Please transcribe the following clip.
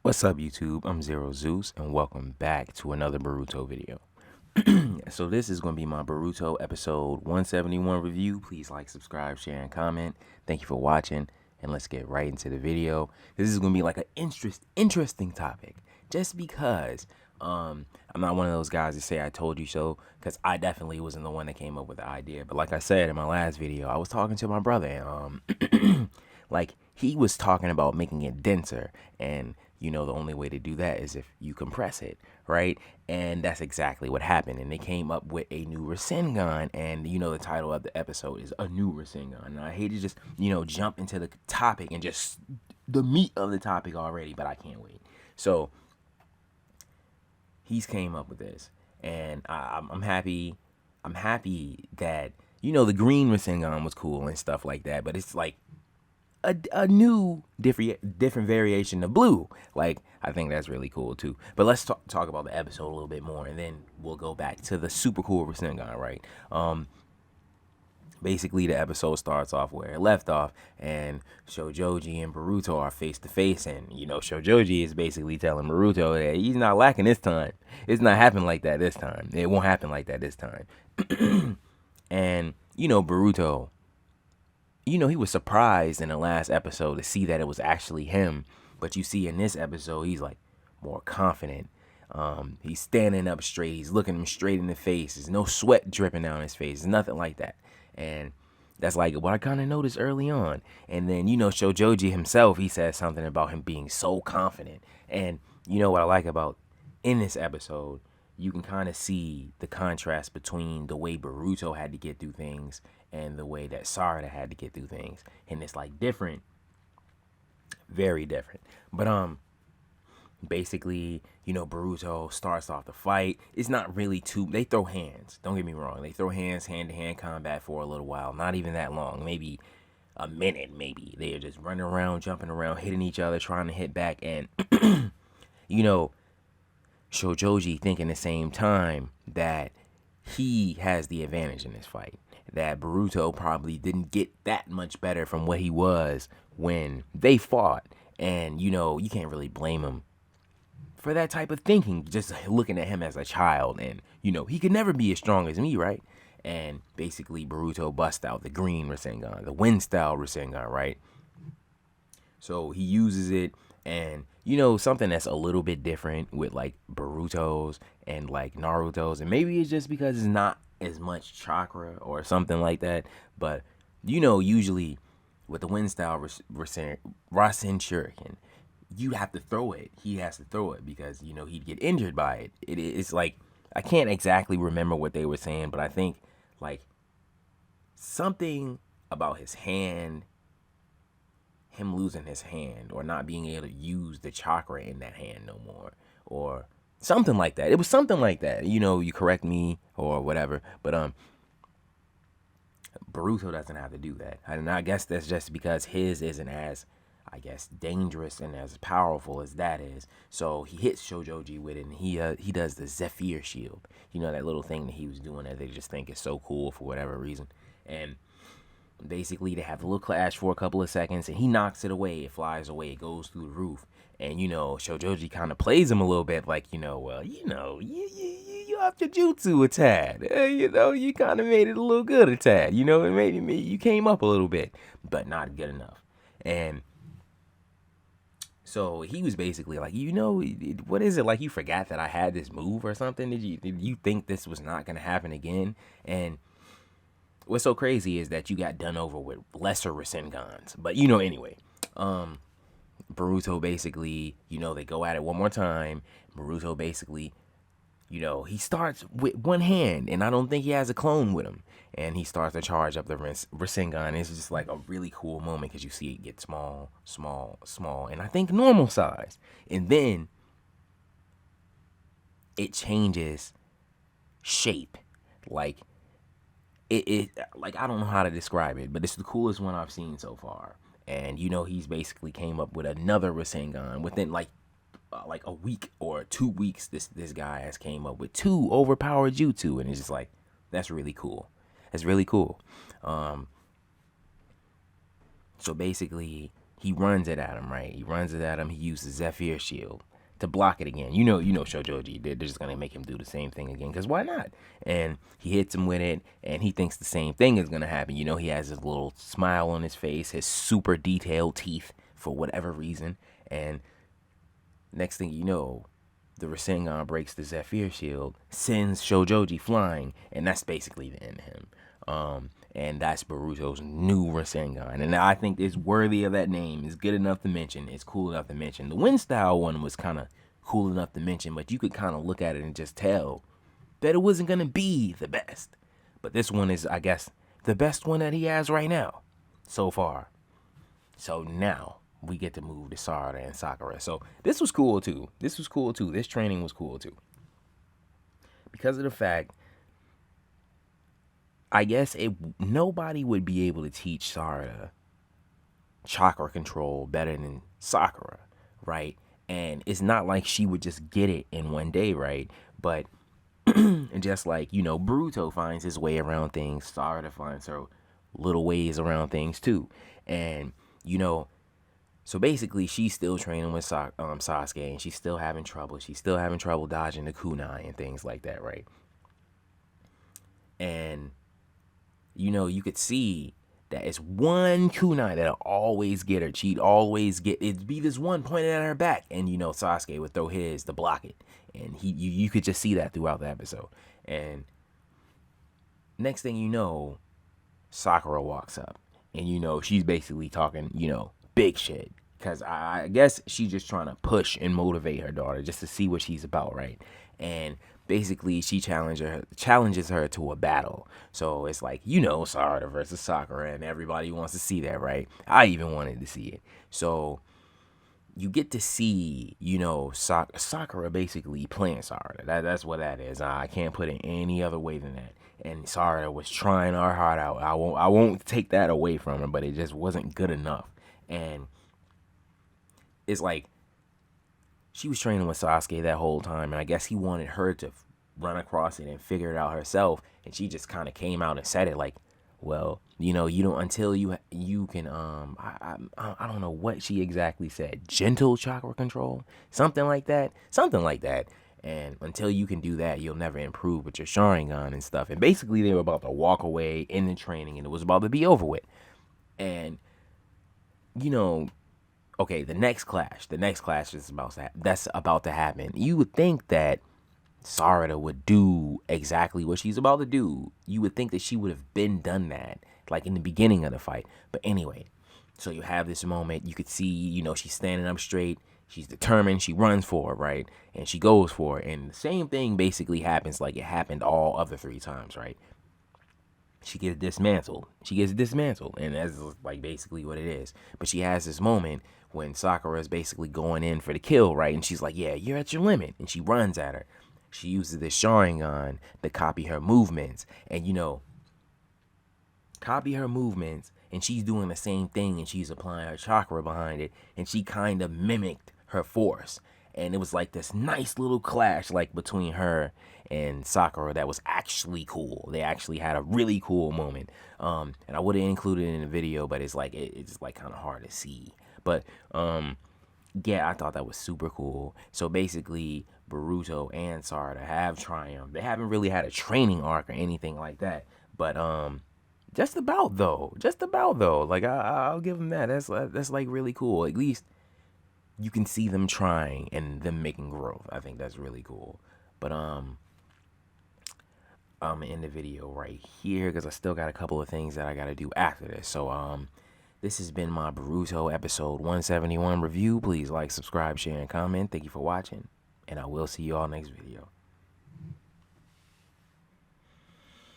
What's up, YouTube? I'm Xero Zeus, and welcome back to another Boruto video. So this is going to be my Boruto episode 171 review. Please like, subscribe, share, and comment. Thank you for watching, and let's get right into the video. This is going to be like an interesting topic, just because I'm not one of those guys that say I told you so, because I definitely wasn't the one that came up with the idea. But like I said in my last video, I was talking to my brother, and like he was talking about making it denser, and the only way to do that is if you compress it, right? And that's exactly what happened. And they came up with a new Rasengan, and the title of the episode is A New Rasengan. And I hate to just jump into the topic and just the meat of the topic already, but I can't wait. So he's came up with this, and I'm happy. I'm happy that the green Rasengan was cool and stuff like that, but it's like a new different variation of blue. Like, I think that's really cool too. But let's talk about the episode a little bit more, and then we'll go back to the super cool Rasengan, right? Basically the episode starts off where it left off, and Shojoji and Boruto are face to face, and Shojoji is basically telling Boruto that he's not lacking this time. It's not happening like that this time. It won't happen like that this time. And Boruto, he was surprised in the last episode to see that it was actually him. But you see in this episode, he's like more confident. He's standing up straight. He's looking him straight in the face. There's no sweat dripping down his face. There's nothing like that. And that's like what I kind of noticed early on. And then, Shojoji himself, he says something about him being so confident. And what I like about in this episode, you can kind of see the contrast between the way Boruto had to get through things and the way that Sarada had to get through things. And it's like different, very different. But basically, Boruto starts off the fight. It's not really they throw hands. Don't get me wrong. They throw hands, hand-to-hand combat for a little while. Not even that long. Maybe a minute, maybe. They're just running around, jumping around, hitting each other, trying to hit back. And, Shojoji thinking the same time that he has the advantage in this fight. That Boruto probably didn't get that much better from what he was when they fought. And, you can't really blame him for that type of thinking, just looking at him as a child. And, he could never be as strong as me, right? And basically Boruto busts out the green Rasengan, the wind style Rasengan, right? So he uses it, and something that's a little bit different with like Boruto's and like Naruto's, and maybe it's just because it's not as much chakra or something like that. But usually with the wind style Rasen Shuriken, you have to throw it. He has to throw it because he'd get injured by it. It's like, I can't exactly remember what they were saying, but I think like something about his hand, him losing his hand or not being able to use the chakra in that hand no more, or something like that. It was something like that. You correct me or whatever. But Boruto doesn't have to do that. And I guess that's just because his isn't as, I guess, dangerous and as powerful as that is. So he hits Shojoji with it, and he does the Zephyr shield. That little thing that he was doing that they just think is so cool for whatever reason. And basically they have a little clash for a couple of seconds, and he knocks it away. It flies away. It goes through the roof. And Shojoji kind of plays him a little bit, like you upped your jutsu a tad. You kind of made it a little good a tad. It made you came up a little bit, but not good enough. And so he was basically like, what is it, like you forgot that I had this move or something? Did you think this was not gonna happen again? And what's so crazy is that you got done over with lesser Rasengans. But anyway, Boruto basically, they go at it one more time. Boruto basically, he starts with one hand, and I don't think he has a clone with him. And he starts to charge up the Rasengan. It's just like a really cool moment because you see it get small, small, small, and I think normal size. And then it changes shape. Like, it like, I don't know how to describe it, but it's the coolest one I've seen so far. And he's basically came up with another Rasengan within like a week or 2 weeks. This guy has came up with 2 overpowered jutsu, and it's just like, that's really cool. That's really cool. So basically he runs it at him, right? He runs it at him. He uses Zephyr Shield to block it again. You know, Shojoji, they're just gonna make him do the same thing again, cause why not? And he hits him with it, and he thinks the same thing is gonna happen. You know, he has his little smile on his face, his super detailed teeth for whatever reason, and next thing you know, the Rasengan breaks the Zephyr Shield, sends Shojoji flying, and that's basically the end of him. And that's Boruto's new Rasengan. And I think it's worthy of that name. It's good enough to mention. It's cool enough to mention. The Wind Style one was kind of cool enough to mention, but you could kind of look at it and just tell that it wasn't going to be the best. But this one is, I guess, the best one that he has right now so far. So now we get to move to Sarada and Sakura. So this was cool too. This training was cool too. Because of the fact, I guess nobody would be able to teach Sarada chakra control better than Sakura, right? And it's not like she would just get it in one day, right? But just like, you know, Boruto finds his way around things, Sarada finds her little ways around things too. And, you know, so basically she's still training with Sasuke, and she's still having trouble. She's still having trouble dodging the kunai and things like that, right? And you know, you could see that it's one kunai that'll always get her. She'd always it'd be this one pointed at her back, and you know, Sasuke would throw his to block it, and you could just see that throughout the episode. And next thing you know, Sakura walks up, and you know, she's basically talking, you know, big shit, because I guess she's just trying to push and motivate her daughter just to see what she's about, right? And basically she challenges her to a battle. So it's like, you know, Sarada versus Sakura, and everybody wants to see that, right? I even wanted to see it. So you get to see, you know, Sakura basically playing Sarada. That's what that is. I can't put it any other way than that. And Sarada was trying her heart out. I won't take that away from her, but it just wasn't good enough. And it's like, she was training with Sasuke that whole time, and I guess he wanted her to run across it and figure it out herself, and she just kind of came out and said it like, well, you know, you don't, until you can, I don't know what she exactly said, gentle chakra control, something like that, and until you can do that, you'll never improve with your Sharingan and stuff. And basically they were about to walk away in the training, and it was about to be over with. And, you know, okay, the next clash is about to happen. You would think that Sarada would do exactly what she's about to do. You would think that she would have done that, like in the beginning of the fight. But anyway, so you have this moment. You could see, you know, she's standing up straight. She's determined. She runs for it, right? And she goes for it. And the same thing basically happens like it happened all other 3 times, right? She gets dismantled. And that's like basically what it is. But she has this moment when Sakura is basically going in for the kill, right? And she's like, yeah, you're at your limit. And she runs at her. She uses the Sharingan to copy her movements. And, you know, and she's doing the same thing, and she's applying her chakra behind it. And she kind of mimicked her force. And it was like this nice little clash, like between her and Sakura, that was actually cool. They actually had a really cool moment. And I would have included it in the video, but it's like it's like kind of hard to see. But yeah, I thought that was super cool. So basically, Boruto and Sarada have triumphed. They haven't really had a training arc or anything like that, but just about though. Like I'll give them that. That's like really cool. At least you can see them trying and them making growth. I think that's really cool. But I'm gonna end the video right here because I still got a couple of things that I gotta do after this. So this has been my Boruto episode 171 review. Please like, subscribe, share, and comment. Thank you for watching, and I will see you all next video.